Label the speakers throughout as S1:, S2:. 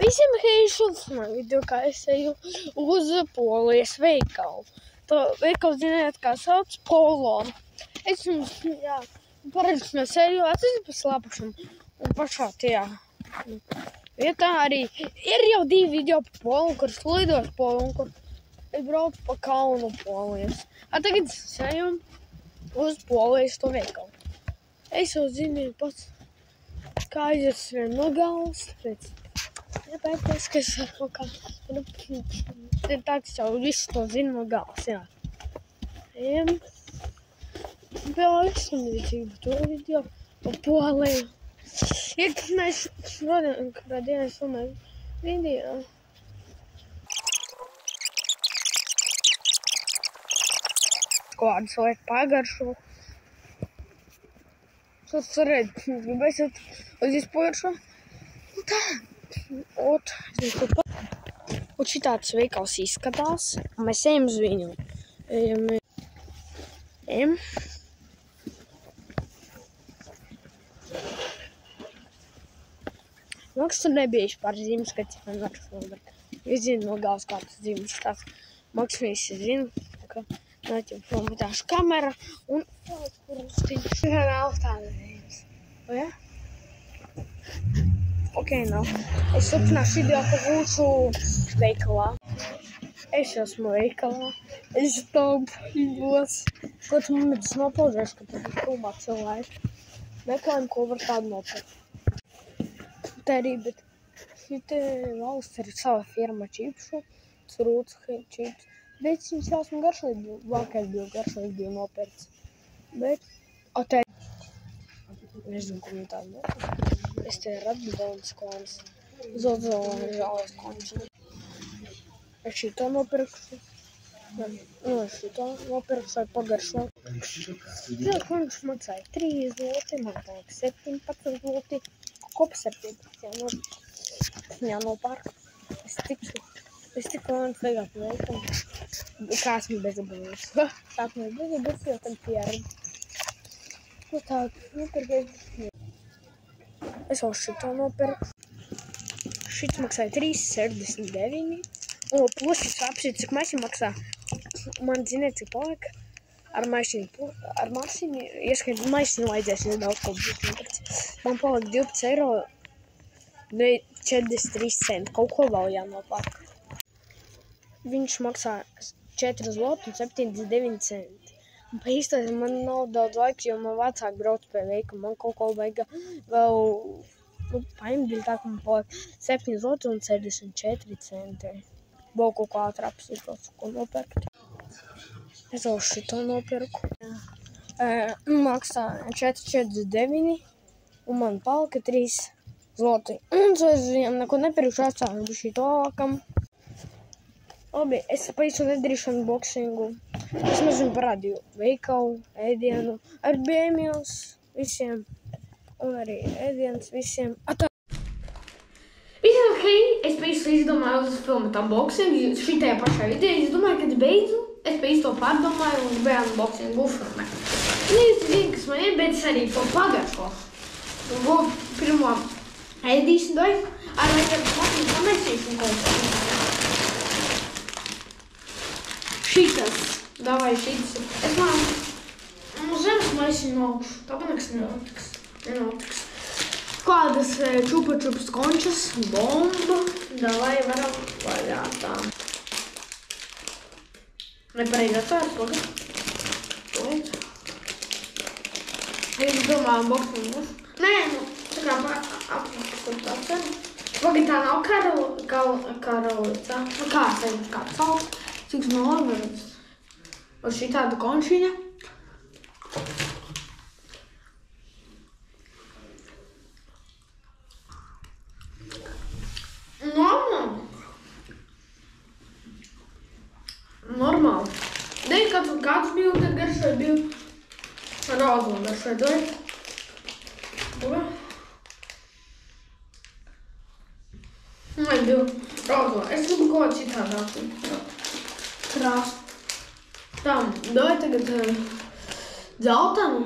S1: Visiem heišus man video, kā es eju uz Polijas veikalu. To veikalu ziniet, kā sauc Polo. Es jums, paredzu, mēs eju atcīm pa slāpušam un pašā tajā vietā arī ir jau 2 video pa Polu, kur slidos Polu un kur es braucu pa kalnu Polijas. Tagad es eju uz Polijas to veikalu. Es jau zinu pats, kā aizies vien no galvas, tāpēc jāpēties, ka es kaut kā, ir tā, ka jau visu to zinu no galvas, jā. Vēl esmu līdzību to video pa Poliju. Mēs šodien, kādā dienā es filmēju video. Kādas vajag pagaršo. Jūs varat, gribēsiet uz izpojušo. Tā. Un šitāds veikals izskatās. Un mēs ejam uz viņu. Ejam. Maks tur nebija par zīmes, kad man var filmēt. Es zinu no galvas, kā tas zīmes tās. Maks visi zinu, ka nāķim filmētāšu kamera un kurus nav tāda zīmes. O, ja? Ok, nav. Es turpināšu video, ka būšu veikalā. Es esmu veikalā. Es taupījos. Kaut man tas nopauzēšu, ka tad ir filmā cilvēki. Meklējam, ko var tādu nopirkt. Tā arī, bet šite valsts ir sava firma čipšu. Rūts čips. Bet viņš esmu garšlīgi, vakar bija garšlīgi bija nopirts. Bet, tā nezinu, ko man tādu nopirkt. Es te radbaudas klāns. Žāles klāns. Es šito nopirkšu. Šito nopirkšu, lai pagaršo. Vēl klāns maksāja 3 zloti, man tālāk 17 zloti. Kopa 17, jānopārk. Es tiku man sveigāt veikalu. Kā esmu bezabunīgs. Sāk man bezabunīgs, jo tam pieredzi. Ko tādu nopirku? Es vēl šito nopirku. Šits maksāja 3,69. Un plus šis apšķiet, cik maisiņu maksā. Man ziniet, cik palika. Ar maisiņu, ieskait maisiņu vajadzēs nedaudz kaut būtu nopirkt. Man palika 12 eiro, 43 centi. Kaut ko vēl jānopārk. Viņš maksā 4 zlotu un 79 centi. Un pa īstais man nav daudz laika, jo man vecāki brauc pie veika. Man kaut ko vajag vēl, paimdīļ tā, ka man palika 7 zlotu un 74 centi. Vēl kaut kā atrapsītos, ko nopirkt. Es vēl šito nopirku. Maksā 4,49 un man palika 3 zloti. Un es viņam neko nepirkšu, atstāju šito vakam. Labi, es pa īstu nedarīšu unboxingu. Es mazinu parādīju veikalu, ēdienu, ar bēmjos visiem. Un arī ēdienas visiem. Visiem hei, es pa īstu izdomāju uz filmu unboxingu šitajā pašā video. Es domāju, kad beidzu, es pa īstu pārdomāju un vēl unboxingu filmē. Es zinu, kas man ir, bet es arī to pagaršo. Pirmo ēdīšu doju, ar vajag matīšu pamēsīšu un kaut ko. Šitas, davai šitas. Es man zemes maisiņu augšu, tāpēc nekas nenotiks. Kādas čupa-čupas končas, bomba, davai varam vaļā tā. Nepareizi atsvērts, pagad. Es domāju, unboxingu. Nē, tā kā aprakstīt tā cena. Pagad tā nav karolica. Kā sevišķi kāds sauc. Cik novarams. Un šī tāda končiņa. Normāli. Dei, kāds bija tad garšoja, bija rozu garšoja, doi. Lai bija rozu. Es gribu kaut citādāku. Krāstu. Tā, doj tagad dzeltenu.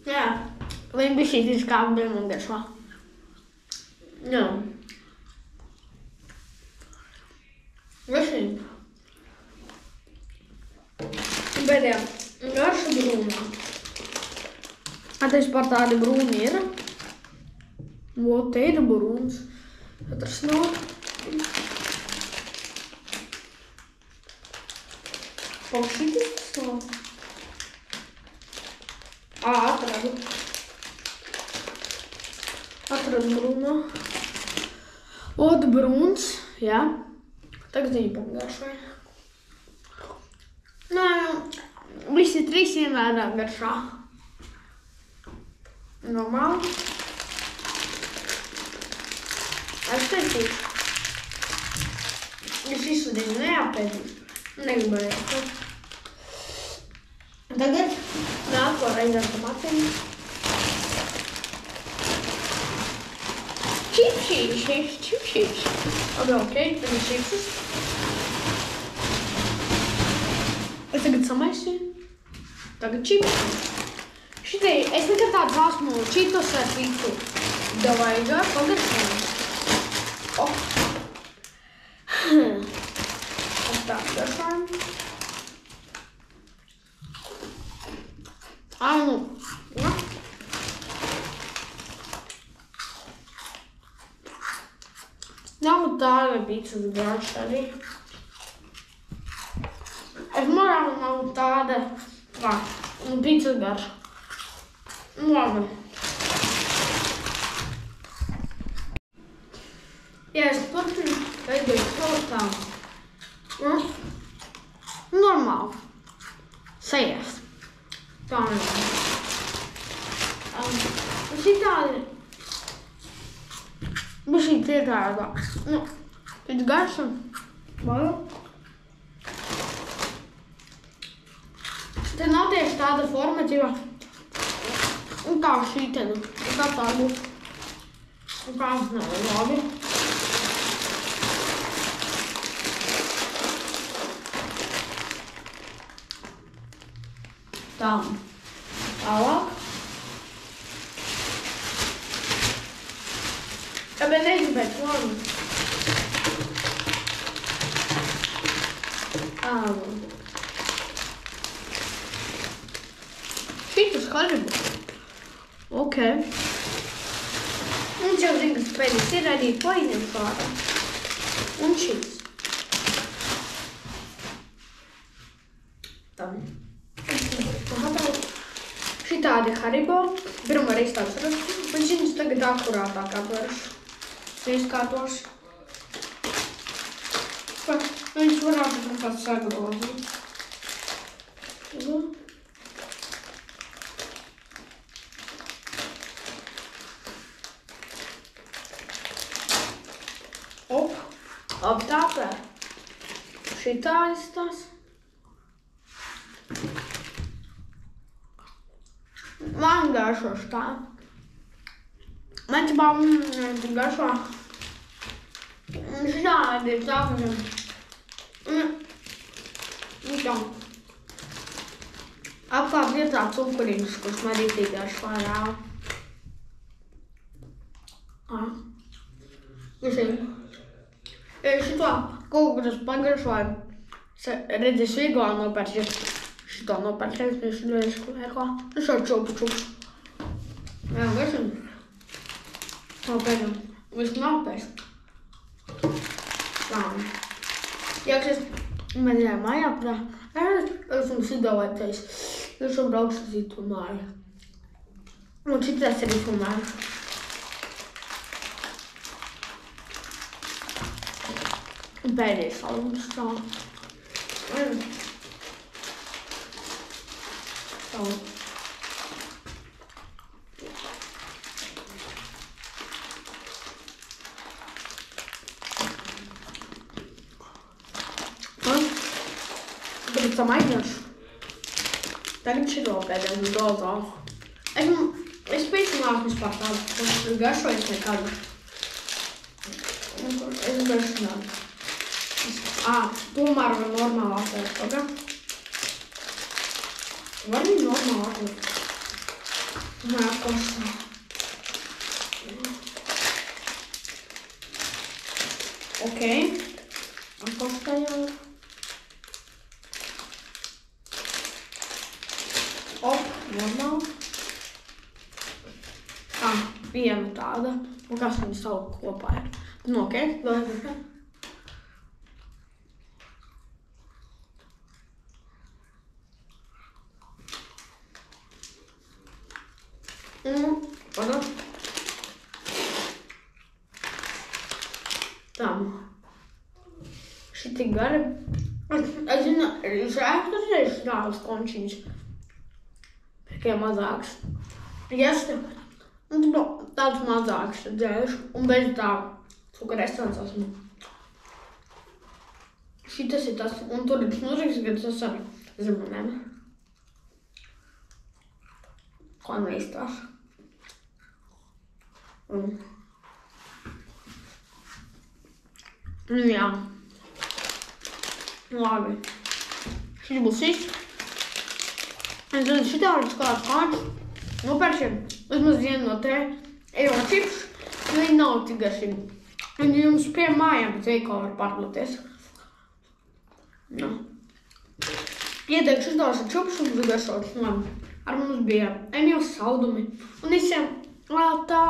S1: Jā, viņi bija šī kā bija man garšā. Jā. Visi. Pēdējā garša brūnā. Ateiz par tādi brūni ir. Vot, te ir brūns. Katrs nav. Šitis nav. Atradu. Atradu brūnā. Vot brūns, jā. Tagad viņi pagaršoja. Nē, visi trīs vienādā garšā. Normāli. Es taisīšu. Es izsudīju, neapēdīšu. Negribēju to. Tagad nāko reizi ar tomatiem. Čipšīši. Labi, tagad čipsus. Es tagad samaisīju. Tagad čipsus. Šitai, es nekad tāds esmu čitos ar pitu. Davai gar, pagaršoju. Tā garšojam. Nu. Nav tāda pīcas garša arī. Es morāli nav tāda pīcas garša. Labi. Ja es turpinu veidot tortām. Normāli. Sajies. Tā nevajag. Šitādi bišķi pietārātāks. Pēc garša. Varu. Te nav tieši tāda formatīva. Kā šī te. Kā tā būs. Kā nevajag labi. Tālāk. Bet nezinu pēc formas. Šitus haribu. Ok. Un jau zinu, kas pēdējais ir arī paņem pārā. Un šis. Tam. Šitādi Haribo. Pirmā reiz tāds rastu. Un šis tagad akurātāk apvaršu. Izkārtošu. Viņš varētu man kāds sagatavot. Aptāpē. Šitā izstās. Man garšoši tā. Man garšo. Šādi ir sākušam. Tā. Apkārt vietā cukuriņš, kurš man rītīgi garšo rāva. Visīgi. Šito kaut kas pagaršoju. Redzēs vīgā nopēršies. Šito nopēršies, viņš ļoti sklēko. Šo čupu. Jā, garšam. Nopēdam. Viss nopērst. Tā. Ja kas mazajā mājā prā, es jums idolētais. Es jau braukšu uz citu māju. Un šitās arī filmēšu. Pēdējais salums tā. Tā. Tagad samaidņošu. Tagad šito pēdējais dozā. Es pīcinās vispār tādu. Es garšojas nekādu. Es garšinātu. Tomēr var normāli atvērt, pagā. Var viņi normāli atvērt? Nē, pašā. Ok. Apostējām. Normāli. Viena tāda. Un kas viņu sauc kopā ir? Nokēt, vai? Pardon. Tam. Šitik gari. Es zinu, šeit šādas končiņas. Tikai mazāks. Tāds mazāks dzēš. Un bez tā cukura esens esmu. Šitas ir tas. Un tur ir snurīgs, kad tas ar zemanēm. Ko neizstās. Jā. Labi. Šis būs viss. Un tad šitādas kāds kāds nopēršiem vismaz vienu no te eiro čips. Viņi nav tik garšīgi. Viņi jums pie mājām pēc veikala var pārdoties. Ieteikšu šitādas čups un garšotas. Ar mums bija Emīls saldumi. Un visiem vēl tā.